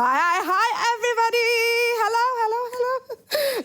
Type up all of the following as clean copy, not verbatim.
Hi, everybody. Hello.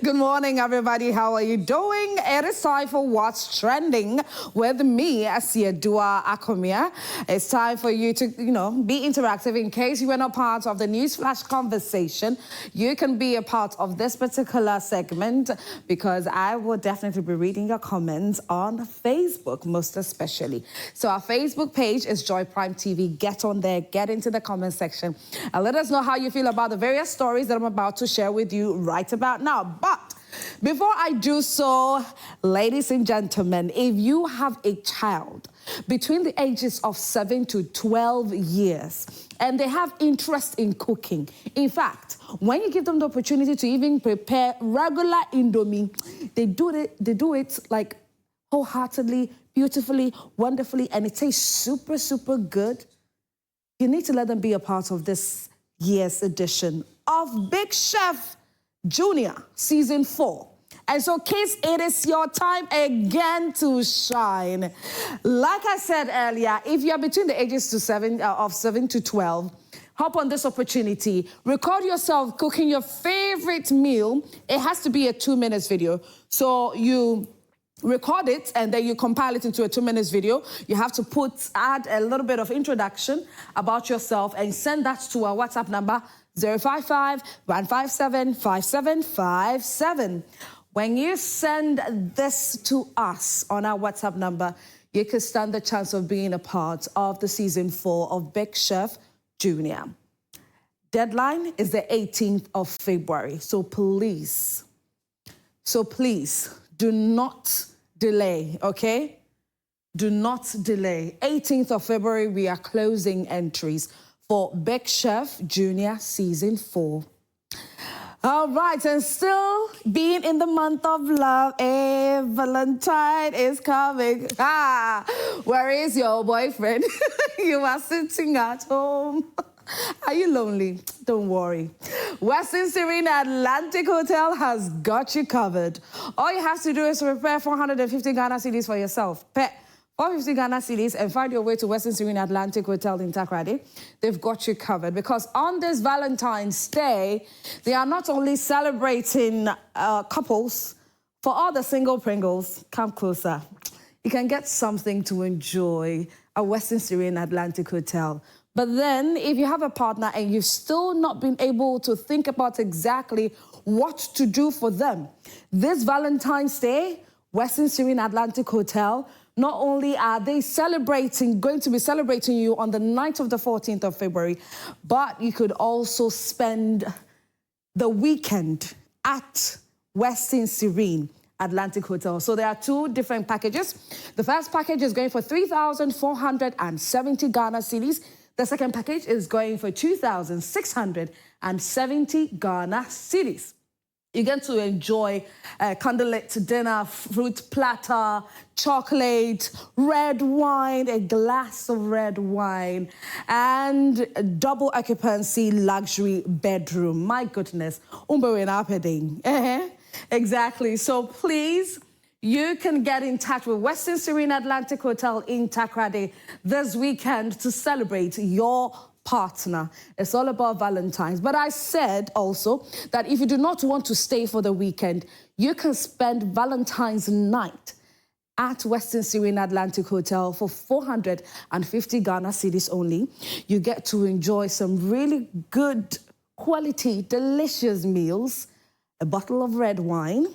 Good morning, everybody. How are you doing? It is time for What's Trending with me, Asiedua Akomia. It's time for you to, be interactive. In case you were not part of the Newsflash conversation, you can be a part of this particular segment because I will definitely be reading your comments on Facebook, most especially. So our Facebook page is Joy Prime TV. Get on there, get into the comment section, and let us know how you feel about the various stories that I'm about to share with you right about now. But before I do so, ladies and gentlemen, if you have a child between the ages of 7 to 12 years and they have interest in cooking, in fact, when you give them the opportunity to even prepare regular Indomie, they do it like wholeheartedly, beautifully, wonderfully, and it tastes super, super good. You need to let them be a part of this year's edition of Big Chef Junior Season 4. And so, kids, it is your time again to shine. Like I said earlier, if you're between the ages of 7 to 12, hop on this opportunity. Record yourself cooking your favorite meal. It has to be a 2-minute video. So you record it and then you compile it into a 2-minute video. You have to add a little bit of introduction about yourself and send that to our WhatsApp number 055-157-5757. When you send this to us on our WhatsApp number, you can stand the chance of being a part of the Season 4 of Big Chef Junior. Deadline is the 18th of February. So please, do not delay, okay? Do not delay. 18th of February, we are closing entries for Big Chef Junior Season 4. All right, and still being in the month of love, Valentine is coming. Where is your boyfriend? You are sitting at home. Are you lonely? Don't worry. Western Serene Atlantic Hotel has got you covered. All you have to do is prepare 450 Ghana cedis for yourself. Pay 450 Ghana cedis and find your way to Western Serene Atlantic Hotel in Takoradi. They've got you covered because on this Valentine's Day, they are not only celebrating couples. For all the single Pringles, come closer. You can get something to enjoy at Western Serene Atlantic Hotel. But then, if you have a partner and you've still not been able to think about exactly what to do for them, this Valentine's Day, Western Serene Atlantic Hotel, not only are they going to be celebrating you on the night of the 14th of February, but you could also spend the weekend at Western Serene Atlantic Hotel. So there are 2 different packages. The first package is going for 3,470 Ghana cedis. The second package is going for 2,670 Ghana cedis. You get to enjoy candlelit dinner, fruit platter, chocolate, red wine, a glass of red wine, and a double occupancy luxury bedroom. My goodness. Exactly. So please, you can get in touch with Western Serene Atlantic Hotel in Takoradi this weekend to celebrate your partner. It's all about Valentine's. But I said also that if you do not want to stay for the weekend, you can spend Valentine's night at Western Serene Atlantic Hotel for 450 Ghana cedis only. You get to enjoy some really good quality, delicious meals, a bottle of red wine,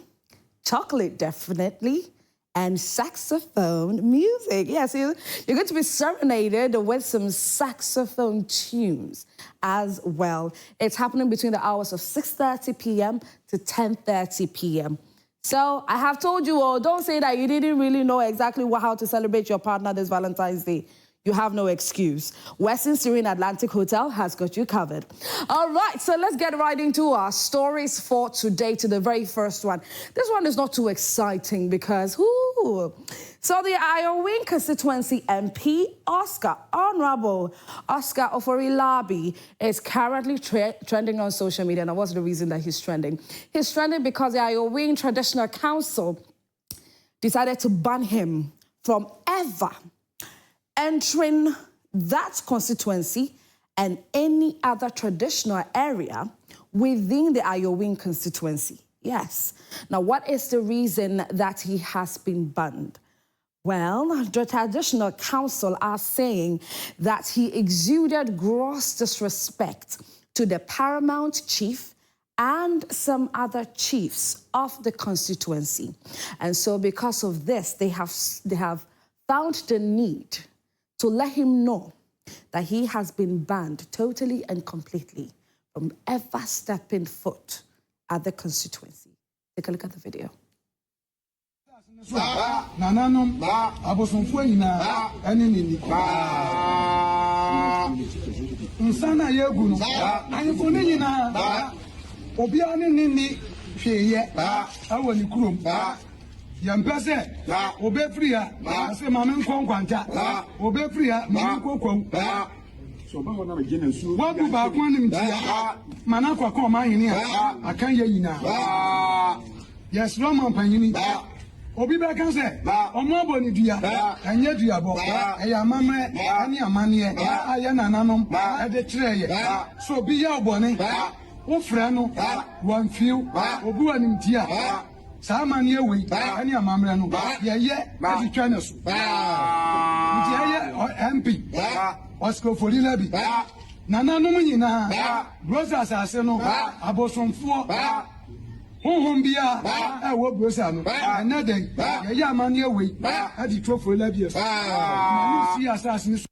chocolate definitely, and saxophone music. Yes, you're going to be serenaded with some saxophone tunes as well. It's happening between the hours of 6:30 p.m. to 10:30 p.m. So I have told you all, don't say that you didn't really know exactly how to celebrate your partner this Valentine's Day. You have no excuse. Western Serene Atlantic Hotel has got you covered. All right, so let's get right into our stories for today, to the very first one. This one is not too exciting because, so the Aowin constituency MP, Honorable Oscar Ofori Larbi, is currently trending on social media. Now, what's the reason that he's trending? He's trending because the Aowin Traditional Council decided to ban him from ever entering that constituency and any other traditional area within the Aowin constituency. Yes. Now, what is the reason that he has been banned? Well, the Traditional Council are saying that he exuded gross disrespect to the paramount chief and some other chiefs of the constituency. And so because of this, they have found the need to let him know that he has been banned totally and completely from ever stepping foot at the constituency. Take a look at the video. Yes, Roman Panini. Obi can say, Omo ni dia, anye diabo, eya mamre, ani amanie, ayana nanom, ede treye. So be ya obone, o frano, one few, obu animtia. Samanie we, ani amamre no, ye, edi trainers. MP, Ofori Larbi. Nana no nyina, Rosa asase abosomfo. Hombia, I will go down. Another, Yamania way, at the Ofori Larbi. See assassins.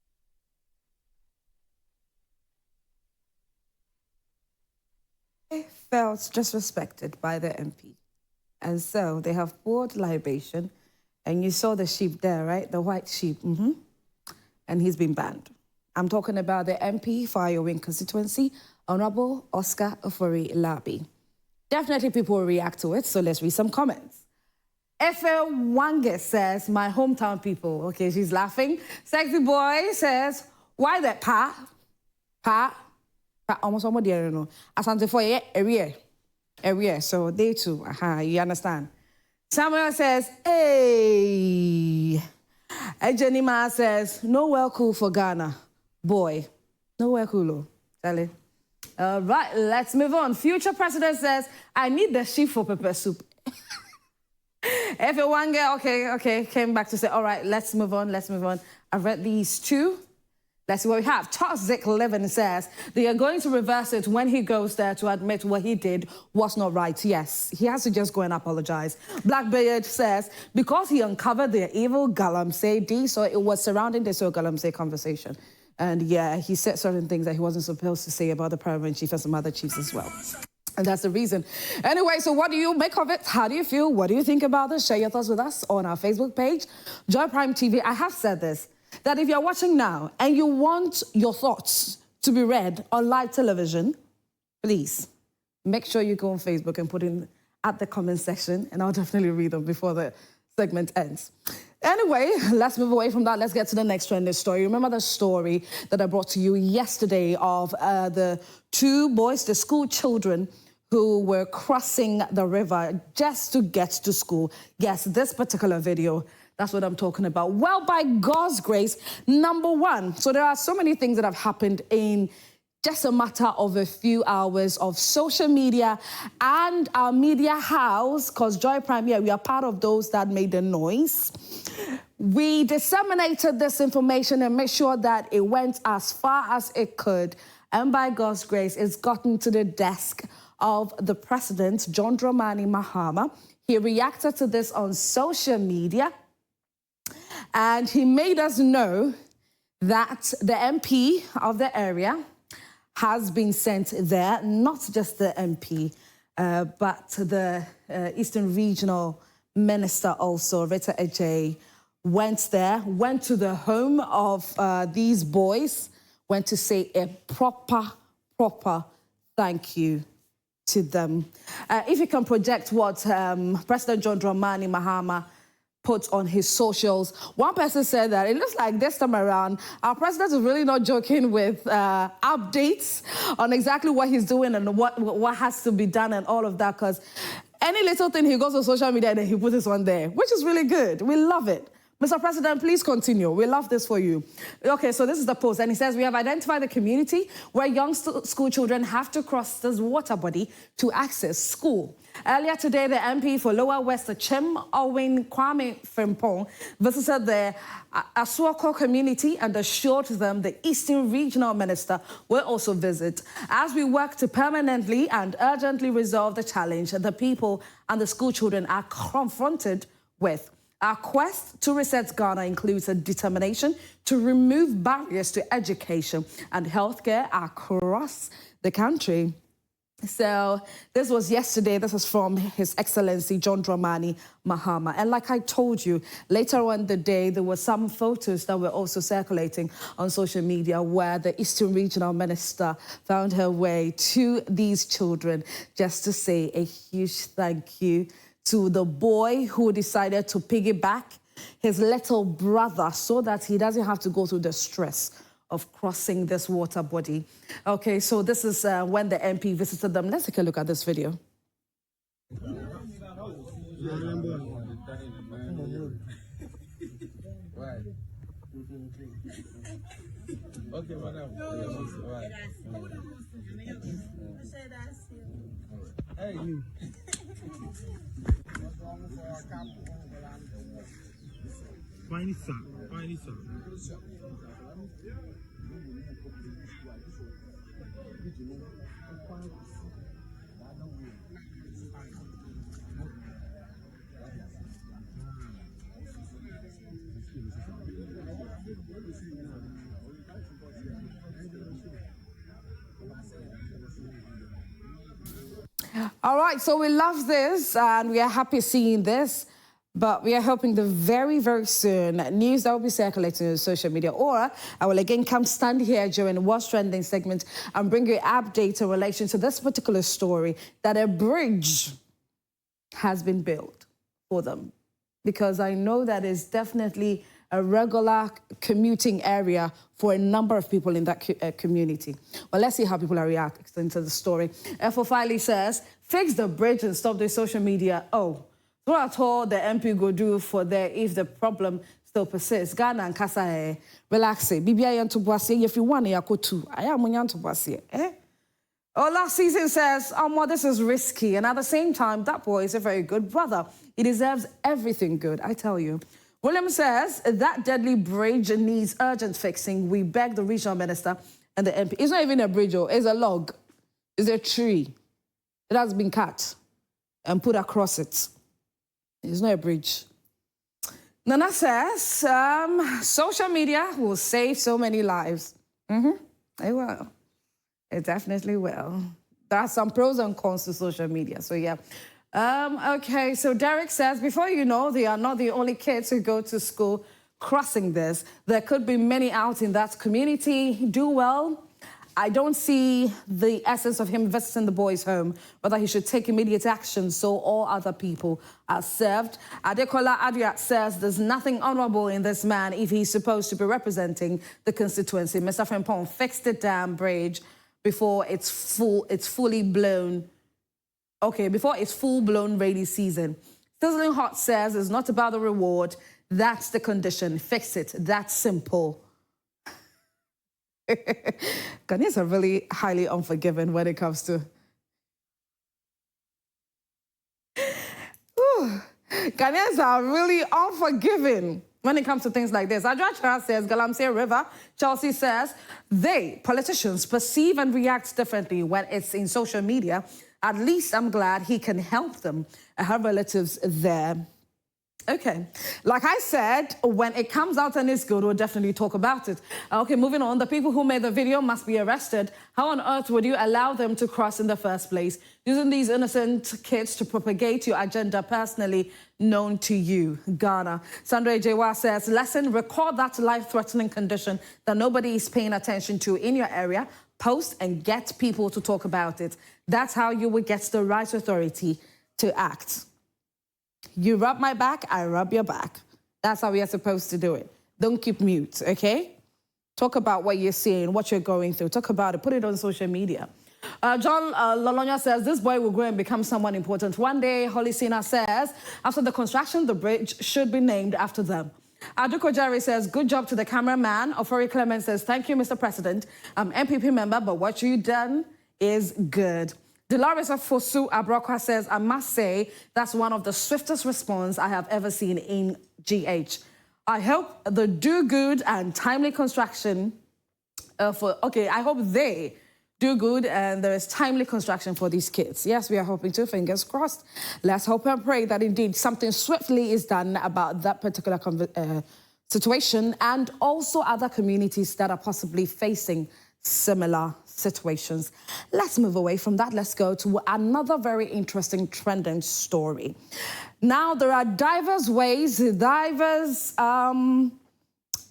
Felt disrespected by the MP. And so they have poured libation. And you saw the sheep there, right? The white sheep. And he's been banned. I'm talking about the MP for Aowin constituency, Honorable Oscar Ofori Larbi. Definitely people will react to it, so let's read some comments. Efe Wange says, my hometown people. Okay, she's laughing. Sexy Boy says, why that pa? Almost somebody, I don't know. Asante for area. So they too, you understand. Samuel says, hey. Ejenima says, nowhere cool for Ghana. Boy, nowhere cool, Charlie. All right, let's move on. Future president says, I need the sheep for pepper soup. If you want okay, came back to say, all right, let's move on. I've read these two. Let's see what we have. Toxic Living says, they are going to reverse it when he goes there to admit what he did was not right. Yes, he has to just go and apologize. Blackbeard says, because he uncovered the evil Galamsey, so it was surrounding this whole Galamsey conversation. And yeah, he said certain things that he wasn't supposed to say about the paramount chief and some other chiefs as well. And that's the reason. Anyway, so what do you make of it? How do you feel? What do you think about this? Share your thoughts with us on our Facebook page, Joy Prime TV. I have said this, that if you're watching now and you want your thoughts to be read on live television, please make sure you go on Facebook and put in at the comment section, and I'll definitely read them before the segment ends. Anyway, let's move away from that. Let's get to the next trending story. Remember the story that I brought to you yesterday of the two boys, the school children, who were crossing the river just to get to school. Yes, this particular video, that's what I'm talking about. Well, by God's grace, number one. So there are so many things that have happened in just a matter of a few hours of social media and our media house, because Joy Prime, we are part of those that made the noise. We disseminated this information and made sure that it went as far as it could. And by God's grace, it's gotten to the desk of the president, John Dramani Mahama. He reacted to this on social media, and he made us know that the MP of the area has been sent there, not just the MP, but the Eastern Regional Minister also, Rita Ejay, went there, went to the home of these boys, went to say a proper thank you to them. If you can project what President John Dramani Mahama put on his socials, one person said that it looks like this time around, our president is really not joking with updates on exactly what he's doing and what has to be done and all of that, because any little thing he goes on social media and then he puts this on there, which is really good. We love it. Mr. President, please continue. We love this for you. Okay, so this is the post, and he says, we have identified the community where young school children have to cross this water body to access school. Earlier today, the MP for Lower West Chem, Aowin Frimpong, visited the Asuoko community and assured them the Eastern Regional Minister will also visit. As we work to permanently and urgently resolve the challenge the people and the school children are confronted with. Our quest to reset Ghana includes a determination to remove barriers to education and healthcare across the country. So this was yesterday. This is from His Excellency John Dramani Mahama. And like I told you, later on the day, there were some photos that were also circulating on social media where the Eastern Regional Minister found her way to these children just to say a huge thank you to the boy who decided to piggyback his little brother so that he doesn't have to go through the stress of crossing this water body. Okay, so this is when the MP visited them. Let's take a look at this video. Okay, madam. Hey, you. Fine, sir. Fine, sir. All right, so we love this and we are happy seeing this, but we are hoping that very, very soon news that will be circulating on social media, or I will again come stand here during What's Trending segment and bring you updates in relation to this particular story that a bridge has been built for them, because I know that is definitely a regular commuting area for a number of people in that community. Well, let's see how people are reacting to the story. Ofori says, fix the bridge and stop the social media. Oh, what at all the MP go do for there if the problem still persists? Ghana and Kasa, relax. Bibia yanto boasie, if you want yakotu. I am yanto boasie. Oh, last season says, well, this is risky. And at the same time, that boy is a very good brother. He deserves everything good, I tell you. William says that deadly bridge needs urgent fixing. We beg the regional minister and the MP. It's not even a bridge, it's a log. It's a tree. It has been cut and put across it. It's not a bridge. Nana says social media will save so many lives. It will. It definitely will. There are some pros and cons to social media. So, yeah. Okay, so Derek says, before you know, they are not the only kids who go to school crossing this. There could be many out in that community. Do well. I don't see the essence of him visiting the boys' home, whether he should take immediate action so all other people are served. Adekola Adiat says there's nothing honorable in this man if he's supposed to be representing the constituency. Mr. Frimpong, fix the damn bridge before it's fully blown. Okay, before it's full-blown rainy season. Sizzling Hot says it's not about the reward. That's the condition. Fix it. That's simple. Ghanaians are really highly unforgiving when it comes to... Ghanaians are really unforgiving when it comes to things like this. Adra says, Galamsey River. Chelsea says, politicians, perceive and react differently when it's in social media. At least I'm glad he can help them. I have relatives there. Okay, like I said, when it comes out and it's good, we'll definitely talk about it. Okay, moving on. The people who made the video must be arrested. How on earth would you allow them to cross in the first place? Using these innocent kids to propagate your agenda personally known to you, Ghana. Sandra Jewa says, lesson, record that life-threatening condition that nobody is paying attention to in your area. Post and get people to talk about it. That's how you will get the right authority to act. You rub my back, I rub your back. That's how we are supposed to do it. Don't keep mute, okay? Talk about what you're seeing, what you're going through. Talk about it. Put it on social media. John Lolonya says, this boy will grow and become someone important. One day, Holy Sina says, after the construction, the bridge should be named after them. Aduko Jerry says, good job to the cameraman. Ofori Clement says, thank you, Mr. President. I'm MPP member, but what you done is good. Dolores Fosu Abrokwa says, I must say, that's one of the swiftest response I have ever seen in GH. I hope the do good and timely construction I hope they do good and there is timely construction for these kids. Yes, we are hoping to, fingers crossed. Let's hope and pray that indeed something swiftly is done about that particular situation and also other communities that are possibly facing similar situations. Let's move away from that. Let's go to another very interesting trending story. Now, there are diverse ways,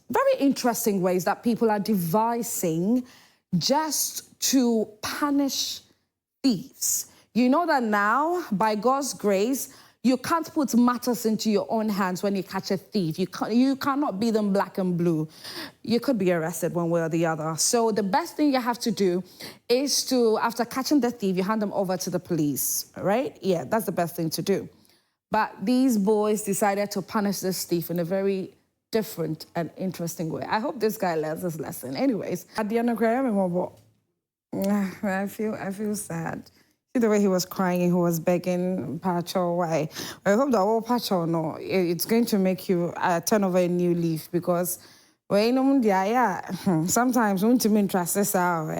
very interesting ways that people are devising just to punish thieves. You know that now, by God's grace, you can't put matters into your own hands when you catch a thief. You cannot be them black and blue. You could be arrested one way or the other. So the best thing you have to do is to, after catching the thief, you hand them over to the police, right? Yeah, that's the best thing to do. But these boys decided to punish this thief in a very different and interesting way. I hope this guy learns this lesson. Anyways, at the end of I feel sad. See the way he was crying, he was begging Pacho. Why? I hope that all Pacho no, it's going to make you turn over a new leaf because sometimes we to trust this out.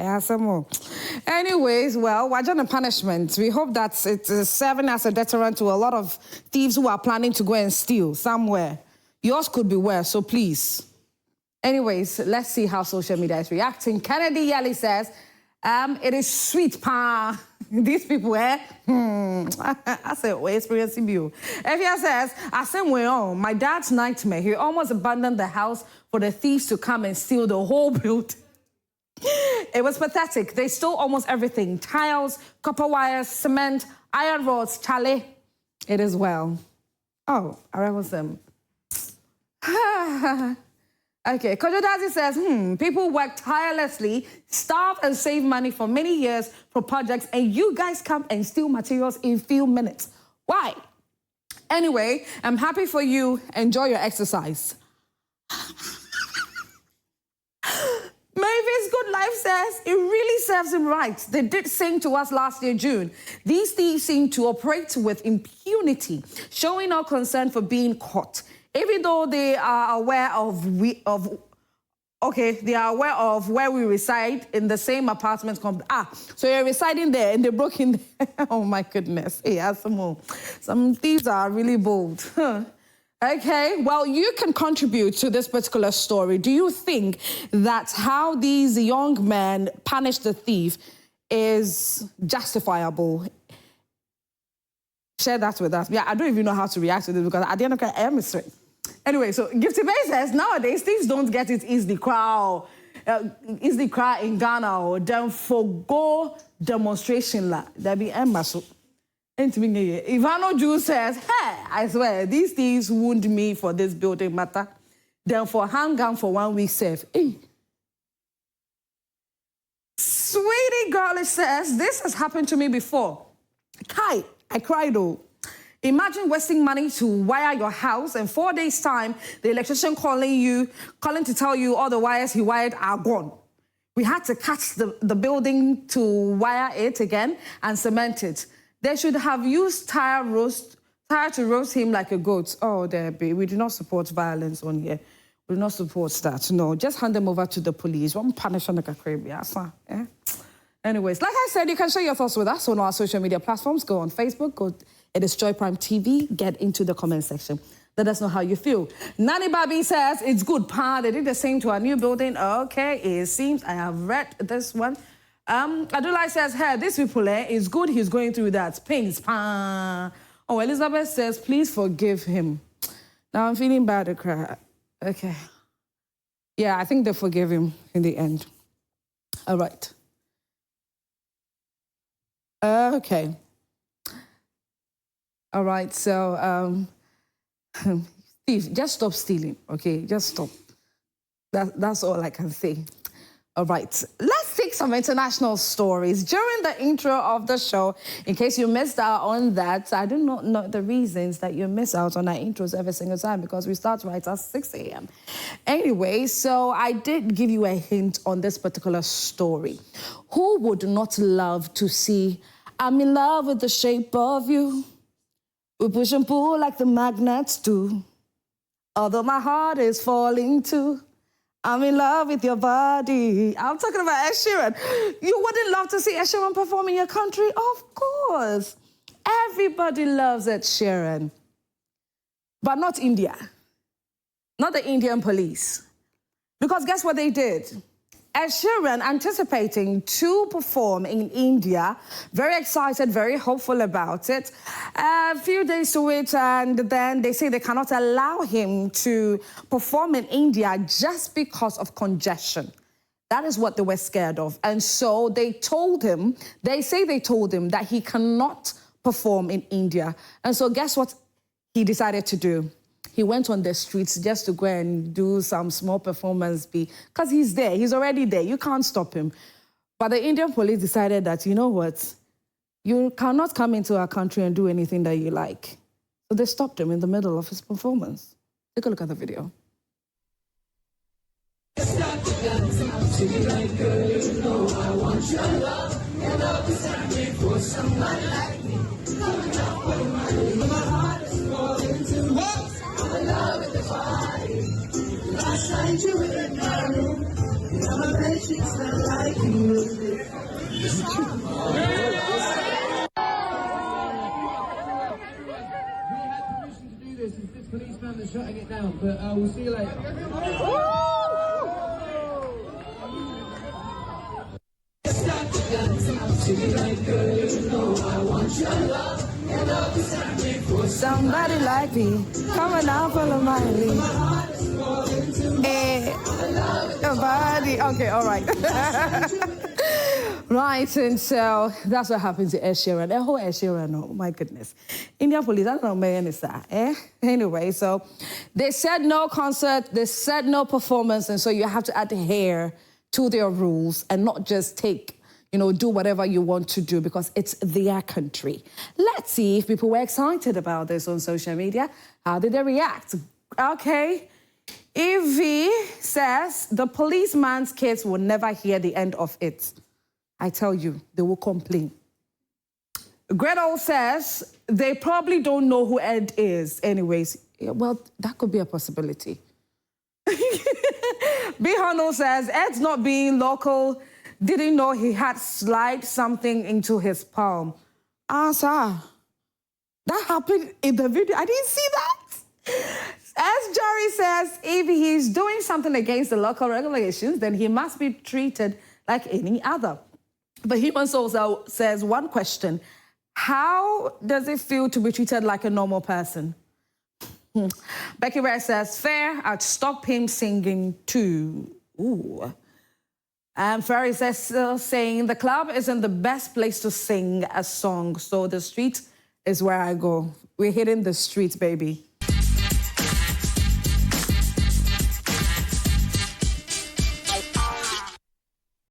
Anyways, well, we're done a punishment. We hope that it's serving as a deterrent to a lot of thieves who are planning to go and steal somewhere. Yours could be worse, so please. Anyways, let's see how social media is reacting. Kennedy Yelly says, it is sweet, pa. These people, I said, we're experiencing you. Evia says, I said, my dad's nightmare. He almost abandoned the house for the thieves to come and steal the whole building. It was pathetic. They stole almost everything. Tiles, copper wires, cement, iron rods, chale. It is well. Oh, I was them. Okay, Kojo Dazi says, people work tirelessly, starve and save money for many years for projects, and you guys come and steal materials in few minutes. Why? Anyway, I'm happy for you. Enjoy your exercise. Mavis Good Life says, it really serves him right. They did sing to us last year, June. These thieves seem to operate with impunity, showing no concern for being caught. Even though they are aware they are aware of where we reside in the same apartment complex. So you're residing there and they broke in there. Oh my goodness. Yeah, some thieves are really bold. Okay, well, you can contribute to this particular story. Do you think that how these young men punish the thief is justifiable? Share that with us. Yeah, I don't even know how to react to this because at the end of the day, I am straight. Anyway, so Gifty Bay says, nowadays, thieves don't get it easily cry in Ghana or then forgo demonstration la. There be Emma so. Ivano Jew says, hey, I swear, these thieves wound me for this building matter. Then for hang gun for 1 week safe. Hey. Sweetie Girlish says, this has happened to me before. Kai, I cried though. Imagine wasting money to wire your house and 4 days' time, the electrician calling to tell you all the wires he wired are gone. We had to cut the building to wire it again and cement it. They should have used tire to roast him like a goat. Oh, Debbie, we do not support violence on here. We do not support that. No, just hand them over to the police. One punish on the Caribbean. Anyways, like I said, you can share your thoughts with us on our social media platforms. Go on Facebook, it is Joy Prime TV. Get into the comment section. Let us know how you feel. Nani Babi says, it's good, pa. They did the same to our new building. Okay, it seems I have read this one. Adulai says, hey, this people, it's good he's going through that. Pains, pa. Oh, Elizabeth says, please forgive him. Now I'm feeling bad to cry. Okay. Yeah, I think they forgive him in the end. All right. Okay. All right, so, Steve, just stop stealing, okay? Just stop. That's all I can say. All right, let's seek some international stories. During the intro of the show, in case you missed out on that, I do not know the reasons that you miss out on our intros every single time because we start right at 6 a.m. Anyway, so I did give you a hint on this particular story. Who would not love to see, I'm in love with the shape of you. We push and pull like the magnets do. Although my heart is falling too. I'm in love with your body. I'm talking about Ed Sheeran. You wouldn't love to see Ed Sheeran perform in your country? Of course. Everybody loves Ed Sheeran. But not India. Not the Indian police. Because guess what they did? Ed Sheeran anticipating to perform in India, very excited, very hopeful about it. A few days to it, and then they say they cannot allow him to perform in India just because of congestion. That is what they were scared of. And so they told him, they told him that he cannot perform in India. And so guess what he decided to do? He went on the streets just to go and do some small performance because he's there. He's already there. You can't stop him. But the Indian police decided that, you know what? You cannot come into our country and do anything that you like. So they stopped him in the middle of his performance. Take a look at the video. Policeman is shutting it down, but we'll see you later. Somebody like me, coming out full of my lead. Your body. Okay, all right. Right, and so that's what happened to Ed Sheeran. The whole Ed Sheeran, oh my goodness. Indian police, I don't know, man, is that, Anyway, so they said no concert, they said no performance, and so you have to adhere to their rules and not just take, do whatever you want to do because it's their country. Let's see if people were excited about this on social media. How did they react? Okay. Evie says the policeman's kids will never hear the end of it. I tell you, they will complain. Gretel says they probably don't know who Ed is. Anyways, well, that could be a possibility. Bihano says Ed's not being local, didn't know he had slid something into his palm. Sir, that happened in the video. I didn't see that. As Jerry says, if he's doing something against the local regulations, then he must be treated like any other. But Human Soul says one question: how does it feel to be treated like a normal person? Becky Ray says, fair, I'd stop him singing too. Ooh. And Ferry says, saying, the club isn't the best place to sing a song, so the street is where I go. We're hitting the streets, baby.